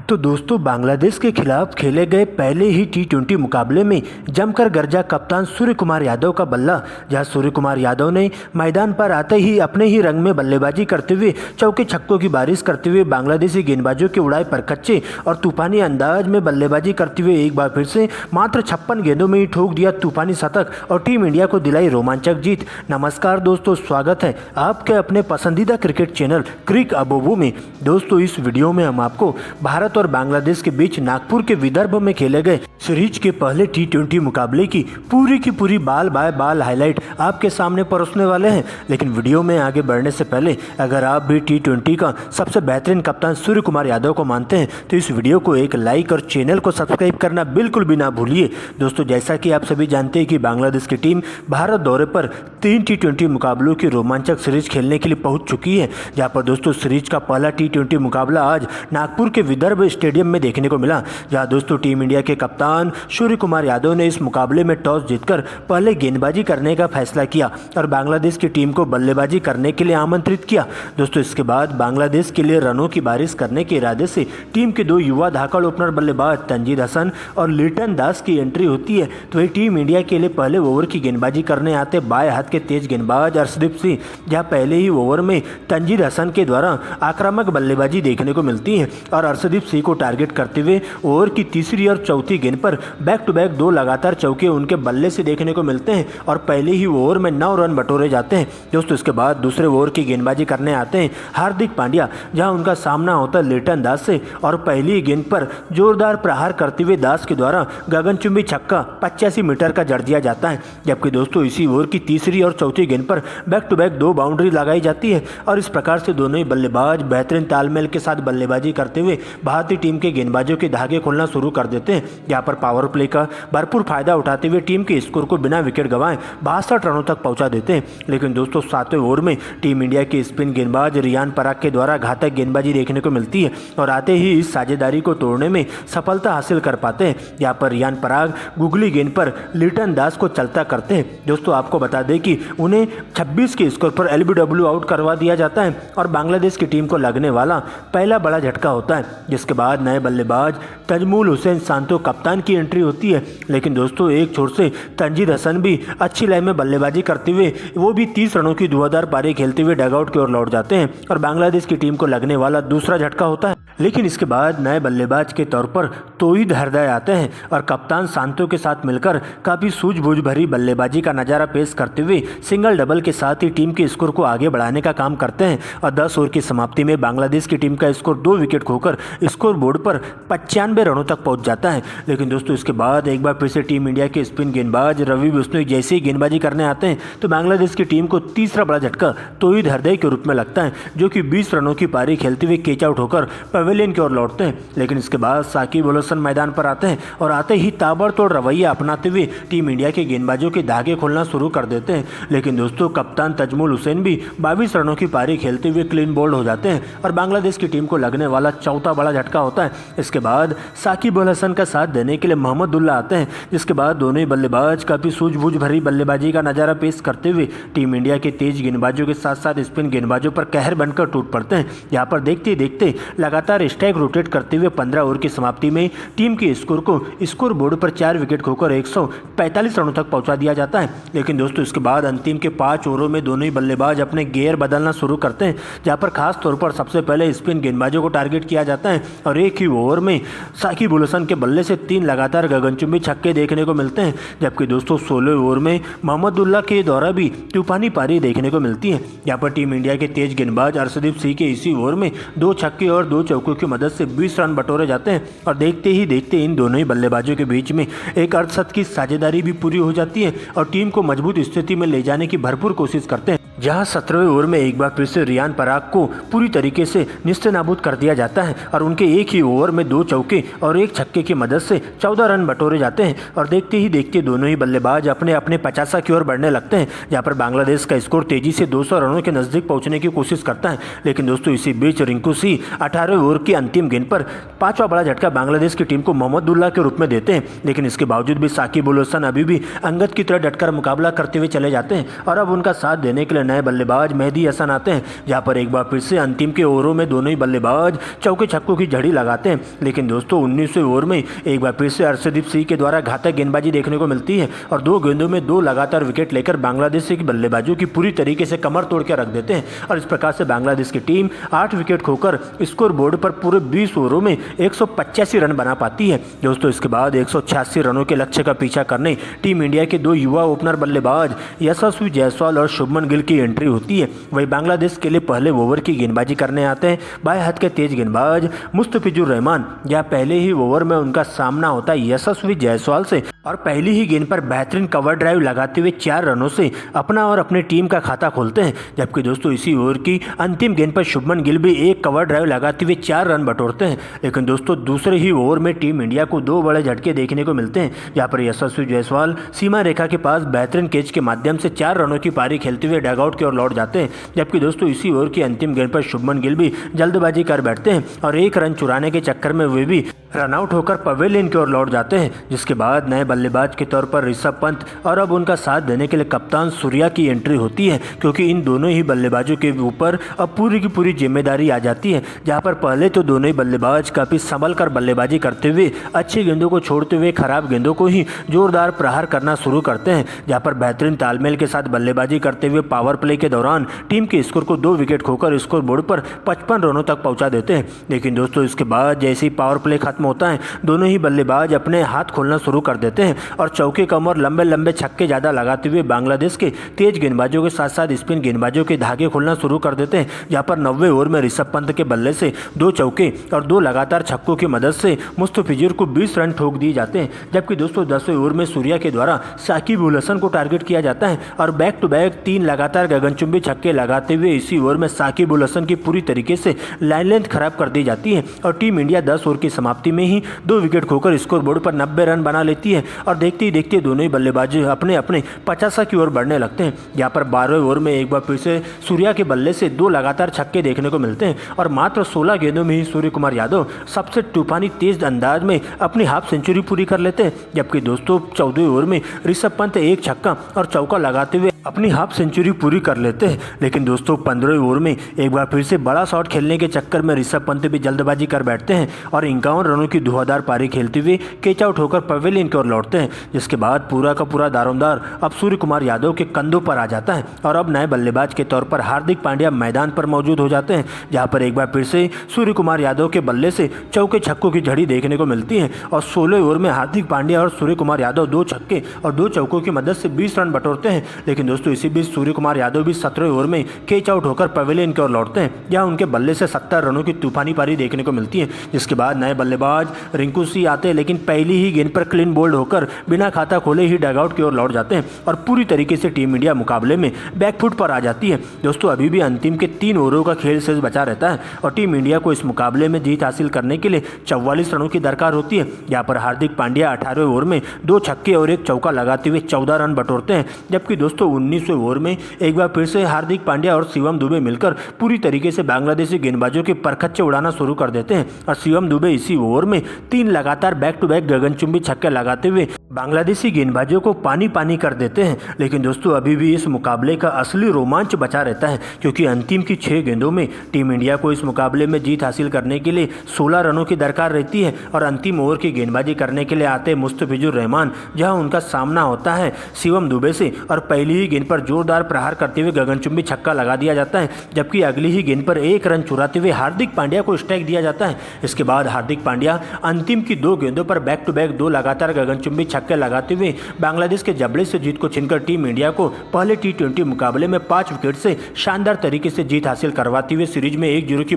तो दोस्तों बांग्लादेश के खिलाफ खेले गए पहले ही टी20 मुकाबले में जमकर गरजा कप्तान सूर्य कुमार यादव का बल्ला, जहां सूर्य कुमार यादव ने मैदान पर आते ही अपने ही रंग में बल्लेबाजी करते हुए चौके छक्कों की बारिश करते हुए बांग्लादेशी गेंदबाजों के उड़ाए परखच्चे और तूफानी अंदाज में बल्लेबाजी करते हुए एक बार फिर से मात्र 56 गेंदों में ही ठोक दिया तूफानी शतक और टीम इंडिया को दिलाई रोमांचक जीत। नमस्कार दोस्तों, स्वागत है आपके अपने पसंदीदा क्रिकेट चैनल क्रिक अबोबो में। दोस्तों इस वीडियो में हम आपको भारत और बांग्लादेश के बीच नागपुर के विदर्भ में खेले गए सीरीज के पहले टी20 मुकाबले की पूरी बाल बाय बाल हाईलाइट आपके सामने परोसने वाले हैं। लेकिन वीडियो में आगे बढ़ने से पहले अगर आप भी टी20 का सबसे बेहतरीन कप्तान सूर्य कुमार यादव को मानते हैं तो इस वीडियो को एक लाइक और चैनल को सब्सक्राइब करना बिल्कुल भी ना भूलिए। दोस्तों जैसा कि आप सभी जानते हैं कि बांग्लादेश की टीम भारत दौरे पर 3 टी20 मुकाबलों की रोमांचक सीरीज खेलने के लिए पहुंच चुकी है, जहां पर दोस्तों सीरीज का पहला टी20 मुकाबला आज नागपुर के विदर्भ स्टेडियम में देखने को मिला। जहां दोस्तों टीम इंडिया के कप्तान सूर्य कुमार यादव ने इस मुकाबले में टॉस जीतकर पहले गेंदबाजी करने का फैसला किया और बांग्लादेश की टीम को बल्लेबाजी करने के लिए आमंत्रित किया। दोस्तों इसके बाद बांग्लादेश के लिए रनों की बारिश करने के इरादे से टीम के दो युवा धाकड़ ओपनर बल्लेबाज तंजीद हसन और लिटन दास की एंट्री होती है। तो वही टीम इंडिया के लिए पहले ओवर की गेंदबाजी करने आते बाएं हाथ के तेज गेंदबाज अर्शदीप सिंह, जहां पहले ही ओवर में तंजीद हसन के द्वारा आक्रामक बल्लेबाजी देखने को मिलती है और अर्शदीप सिंह को टारगेट करते हुए ओवर की तीसरी और चौथी गेंद पर बैक टू बैक 2 लगातार चौके उनके बल्ले से देखने को मिलते हैं और पहले ही ओवर में 9 रन बटोरे जाते हैं। दोस्तों इसके बाद दूसरे ओवर की गेंदबाजी करने आते हैं हार्दिक पांड्या, जहां उनका सामना होता है लिटन दास से और पहली गेंद पर जोरदार प्रहार करते हुए दास के द्वारा गगनचुंबी छक्का 85 मीटर का जड़ दिया जाता है। जबकि दोस्तों इसी ओवर की तीसरी और चौथी गेंद पर बैक टू बैक 2 बाउंड्री लगाई जाती है और इस प्रकार से दोनों ही बल्लेबाज बेहतरीन तालमेल के साथ बल्लेबाजी करते हुए भारतीय टीम के गेंदबाजों के धागे खोलना शुरू कर देते हैं। यहाँ पर पावर प्ले का भरपूर फायदा उठाते हुए टीम के स्कोर को बिना विकेट गंवाए 62 रनों तक पहुंचा देते हैं। लेकिन दोस्तों 7वें ओवर में टीम इंडिया के स्पिन गेंदबाज रियान पराग के द्वारा घातक गेंदबाजी देखने को मिलती है और आते ही इस साझेदारी को तोड़ने में सफलता हासिल कर पाते हैं। यहाँ पर रियान पराग गुगली गेंद पर लिटन दास को चलता करते हैं। दोस्तों आपको बता दें कि उन्हें 26 के स्कोर पर LBW आउट करवा दिया जाता है और बांग्लादेश की टीम को लगने वाला पहला बड़ा झटका होता है। जिसके बाद नए बल्लेबाज तजमुल हुसैन सांतो कप्तान की एंट्री होती है। लेकिन दोस्तों एक छोर से तंजीद हसन भी अच्छी लाइन में बल्लेबाजी करते हुए वो भी 30 रनों की धुआंधार पारी खेलते हुए डगआउट की ओर लौट जाते हैं और बांग्लादेश की टीम को लगने वाला दूसरा झटका होता है। लेकिन इसके बाद नए बल्लेबाज के तौर पर तौहीद हरदय आते हैं और कप्तान सांतो के साथ मिलकर काफ़ी सूझबूझ भरी बल्लेबाजी का नज़ारा पेश करते हुए सिंगल डबल के साथ ही टीम के स्कोर को आगे बढ़ाने का काम करते हैं और 10 ओवर की समाप्ति में बांग्लादेश की टीम का स्कोर 2 विकेट खोकर स्कोर बोर्ड पर 95 रनों तक पहुंच जाता है। लेकिन दोस्तों इसके बाद एक बार फिर से टीम इंडिया के स्पिन गेंदबाज रवि बिश्नोई जैसे ही गेंदबाजी करने आते हैं तो बांग्लादेश की टीम को तीसरा बड़ा झटका तौहीद हरदय के रूप में लगता है, जो कि 20 रनों की पारी खेलते हुए कैच आउट होकर पवेलियन की ओर लौटते हैं। लेकिन इसके बाद साकिब अल हसन मैदान पर आते हैं और आते ही ताबड़तोड़ रवैया अपनाते हुए टीम इंडिया के गेंदबाजों के धागे खोलना शुरू कर देते हैं। लेकिन दोस्तों कप्तान तजमुल हुसैन भी 22 रनों की पारी खेलते हुए क्लीन बोल्ड हो जाते हैं और बांग्लादेश की टीम को लगने वाला चौथा बड़ा झटका होता है। इसके बाद साकिब अल हसन का साथ देने के लिए मोहम्मदुल्लाह आते हैं, जिसके बाद दोनों ही बल्लेबाज काफ़ी सूझबूझ भरी बल्लेबाजी का नज़ारा पेश करते हुए टीम इंडिया के तेज गेंदबाजों के साथ साथ स्पिन गेंदबाजों पर कहर बनकर टूट पड़ते हैं। यहाँ पर देखते देखते लगातार स्ट्राइक रोटेट करते हुए 15 ओवर की समाप्ति में टीम के स्कोर को स्कोर बोर्ड पर 4 विकेट खोकर 145 रनों तक पहुँचा दिया जाता है। लेकिन दोस्तों इसके बाद अंतिम के 5 ओवरों में दोनों ही बल्लेबाज अपने गियर बदलना शुरू करते हैं, जहाँ पर खास तौर पर सबसे पहले स्पिन गेंदबाजों को टारगेट किया जाता है और एक ही ओवर में साकिब अल हसन के बल्ले से 3 लगातार गगनचुंबी छक्के देखने को मिलते हैं। जबकि दोस्तों 16वें ओवर में मोहम्मदुल्लाह के द्वारा भी तूफानी पारी देखने को मिलती है। यहाँ पर टीम इंडिया के तेज गेंदबाज अर्शदीप सिंह के इसी ओवर में 2 छक्के और 2 चौकों की मदद से 20 रन बटोरे जाते हैं और देखते ही देखते इन दोनों ही बल्लेबाजों के बीच में एक अर्धशतक की साझेदारी भी पूरी हो जाती है और टीम को मजबूत स्थिति में ले जाने की भरपूर कोशिश करते हैं। जहां 17वें ओवर में एक बार फिर से रियान पराग को पूरी तरीके से निस्तेनाबूद कर दिया जाता है और उनके एक ही ओवर में 2 चौके और 1 छक्के की मदद से 14 रन बटोरे जाते हैं और देखते ही देखते दोनों ही बल्लेबाज अपने अपने 50 की ओर बढ़ने लगते हैं। जहां पर बांग्लादेश का स्कोर तेजी से 200 रनों के नजदीक पहुंचने की कोशिश करता है। लेकिन दोस्तों इसी बीच रिंकू सिंह 18वें ओवर ओवर की अंतिम गेंद पर पांचवा बड़ा झटका बांग्लादेश की टीम को मोहम्मदुल्लाह के रूप में देते हैं, लेकिन इसके बावजूद भी साकिब उल हसन अभी भी अंगद की तरह डटकर मुकाबला करते हुए चले जाते हैं और अब उनका साथ देने के लिए नए बल्लेबाज मेहदी हसन आते हैं, जहां पर एक बार फिर से अंतिम के ओवरों में दोनों ही बल्लेबाज चौके छक्कों की झड़ी लगाते हैं। लेकिन दोस्तों 19वें ओवर में एक बार फिर से अर्शदीप सिंह के द्वारा घातक गेंदबाजी देखने को मिलती है और 2 गेंदों में 2 लगातार विकेट लेकर बांग्लादेश के बल्लेबाजों की पूरी तरीके से कमर तोड़ के रख देते हैं और इस प्रकार से बांग्लादेश की टीम 8 विकेट खोकर स्कोर बोर्ड पर पूरे 20 ओवरों में 185 रन बना पाती है। दोस्तों इसके बाद 186 रनों के लक्ष्य का पीछा करने टीम इंडिया के 2 युवा ओपनर बल्लेबाज यशस्वी जायसवाल और शुभमन गिल की एंट्री होती है। वही बांग्लादेश के लिए पहले ओवर की गेंदबाजी करने आते हैं बाएं हाथ के तेज गेंदबाज मुस्तफिजुर रहमान, जहां पहले ही ओवर में उनका सामना होता है यशस्वी जायसवाल से और पहली ही गेंद पर बेहतरीन कवर ड्राइव लगाते हुए 4 रनों से अपना और अपनी टीम का खाता खोलते हैं। जबकि दोस्तों इसी ओवर की अंतिम गेंद पर शुभमन गिल भी एक कवर ड्राइव लगाते हुए 4 रन बटोरते हैं। लेकिन दोस्तों दूसरे ही ओवर में टीम इंडिया को 2 बड़े झटके देखने को मिलते हैं, जहां पर यशस्वी जायसवाल सीमा रेखा के पास बेहतरीन कैच के माध्यम से 4 रनों की पारी खेलते हुए डगआउट की ओर लौट जाते हैं। जबकि दोस्तों इसी ओवर की अंतिम गेंद पर शुभमन गिल भी जल्दबाजी कर बैठते हैं और 1 रन चुराने के चक्कर में वे भी रनआउट होकर पवेलियन की ओर लौट जाते हैं, जिसके बाद नए बल्लेबाज के तौर पर ऋषभ पंत और अब उनका साथ देने के लिए कप्तान सूर्या की एंट्री होती है, क्योंकि इन दोनों ही बल्लेबाजों के ऊपर अब पूरी की पूरी जिम्मेदारी आ जाती है। जहां पर पहले तो दोनों ही बल्लेबाज काफ़ी संभल कर बल्लेबाजी करते हुए अच्छी गेंदों को छोड़ते हुए खराब गेंदों को ही जोरदार प्रहार करना शुरू करते हैं, जहां पर बेहतरीन तालमेल के साथ बल्लेबाजी करते हुए पावर प्ले के दौरान टीम के स्कोर को 2 विकेट खोकर स्कोर बोर्ड पर 55 रनों तक पहुंचा देते हैं। लेकिन दोस्तों इसके बाद जैसे ही पावर प्ले खत्म होता है दोनों ही बल्लेबाज अपने हाथ खोलना शुरू कर देते हैं और चौके कम और लंबे लंबे छक्के ज़्यादा लगाते हुए बांग्लादेश के तेज गेंदबाजों के साथ साथ स्पिन गेंदबाजों के धागे खोलना शुरू कर देते हैं। जहां पर 90वें ओवर में ऋषभ पंत के बल्ले से 2 चौके और 2 लगातार छक्कों की मदद से मुस्तफिजुर को 20 रन ठोक दिए जाते हैं। जबकि दोस्तों 10वें ओवर में सूर्या के द्वारा साकिब उल हसन को टारगेट किया जाता है और बैक टू बैक 3 लगातार गगनचुंबी छक्के लगाते हुए इसी ओवर में साकिब उल हसन की पूरी तरीके से लाइन लेंथ खराब कर दी जाती है और टीम इंडिया 10 ओवर की समाप्ति में ही 2 विकेट खोकर स्कोर बोर्ड पर 90 रन बना लेती है और देखते ही देखते दोनों ही बल्लेबाज अपने अपने 50 की ओर बढ़ने लगते हैं। यहाँ पर 12वें ओवर में एक बार फिर से सूर्या के बल्ले से 2 लगातार छक्के देखने को मिलते हैं और मात्र 16 गेंदों में ही सूर्य कुमार यादव सबसे तूफानी तेज अंदाज में अपनी हाफ सेंचुरी पूरी कर लेते हैं। जबकि दोस्तों 14वें ओवर में ऋषभ पंत 1 छक्का और चौका लगाते हुए अपनी हाफ सेंचुरी पूरी कर लेते हैं। लेकिन दोस्तों 15वें ओवर में एक बार फिर से बड़ा शॉट खेलने के चक्कर में ऋषभ पंत भी जल्दबाजी कर बैठते हैं और 51 रनों की धुआंधार पारी खेलते हुए कैच आउट होकर पवेलियन की ओर लौटते हैं, जिसके बाद पूरा का पूरा दारोमदार अब सूर्य कुमार यादव के कंधों पर आ जाता है और अब नए बल्लेबाज के तौर पर हार्दिक पांड्या मैदान पर मौजूद हो जाते हैं। जहां पर एक बार फिर से सूर्य कुमार यादव के बल्ले से चौके छक्कों की झड़ी देखने को मिलती है और 16वें ओवर में हार्दिक पांड्या और सूर्य कुमार यादव 2 छक्के और 2 चौकों की मदद से 20 रन बटोरते हैं। लेकिन दोस्तों इसी बीच सूर्य कुमार यादव भी 17वें ओवर में कैच आउट होकर पवेलियन की ओर लौटते हैं, जहां उनके बल्ले से 70 रनों की तूफानी पारी देखने को मिलती है। जिसके बाद नए बल्लेबाज रिंकू सिंह आते हैं, लेकिन पहली ही गेंद पर क्लीन बोल्ड होकर बिना खाता खोले ही डगआउट की ओर लौट जाते हैं और पूरी तरीके से टीम इंडिया मुकाबले में बैकफुट पर आ जाती है। दोस्तों अभी भी अंतिम के 3 ओवरों का खेल शेष बचा रहता है और टीम इंडिया को इस मुकाबले में जीत हासिल करने के लिए 44 रनों की दरकार होती है। यहाँ पर हार्दिक पांड्या 18वें ओवर में 2 छक्के और 1 चौका लगाते हुए 14 रन बटोरते हैं। जबकि दोस्तों 19वें ओवर में एक बार फिर से हार्दिक पांड्या और शिवम दुबे मिलकर पूरी तरीके से बांग्लादेशी गेंदबाजों के परखच्चे उड़ाना शुरू कर देते हैं और शिवम दुबे इसी ओवर में 3 लगातार बैक टू बैक गगनचुंबी छक्के लगाते हुए बांग्लादेशी गेंदबाजों को पानी पानी कर देते हैं। लेकिन दोस्तों अभी भी इस मुकाबले का असली रोमांच बचा रहता है, क्योंकि अंतिम की 6 गेंदों में टीम इंडिया को इस मुकाबले में जीत हासिल करने के लिए 16 रनों की दरकार रहती है और अंतिम ओवर की गेंदबाजी करने के लिए आते मुस्तफिजुर रहमान, जहां उनका सामना होता है शिवम दुबे से और पहली ही गेंद पर जोरदार प्रहार करते हुए गगनचुंबी छक्का लगा दिया जाता है। जबकि अगली ही गेंद पर 1 रन चुराते हुए हार्दिक पांड्या को स्ट्राइक दिया जाता है। इसके बाद हार्दिक पांड्या अंतिम की 2 गेंदों पर बैक टू बैक 2 लगातार गगनचुंबी छक्के लगाते हुए बांग्लादेश के जबड़े से जीत को छीनकर टीम इंडिया को पहले T20 मुकाबले में 5 विकेट से शानदार तरीके से जीत हासिल करवाते हुए सीरीज में 1-0 की